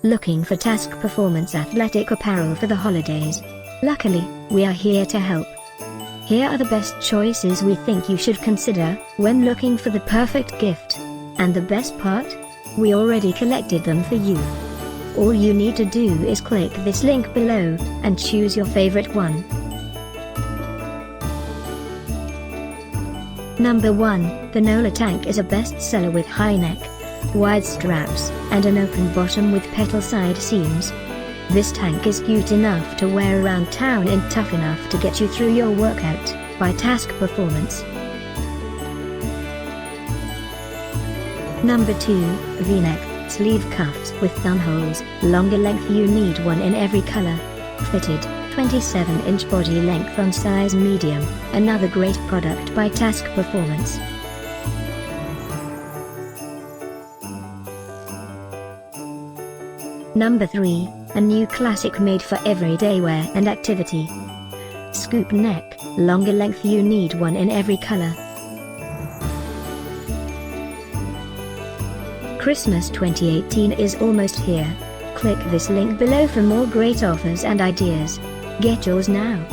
Looking for Tasc Performance athletic apparel for the holidays? Luckily, we are here to help. Here are the best choices we think you should consider when looking for the perfect gift. And the best part? We already collected them for you. All you need to do is click this link below and choose your favorite one. Number 1, the NOLA Tank is a bestseller with high neck, wide straps, and an open bottom with petal side seams. This tank is cute enough to wear around town and tough enough to get you through your workout, by Tasc Performance. Number 2, Vneck Sleeve cuffs with thumb holes, longer length, you need one in every color. Fitted, 27-inch body length on size medium, another great product by Tasc Performance. Number 3, a new classic made for everyday wear and activity. Scoop neck, longer length, you need one in every color. Christmas 2018 is almost here. Click this link below for more great offers and ideas. Get yours now.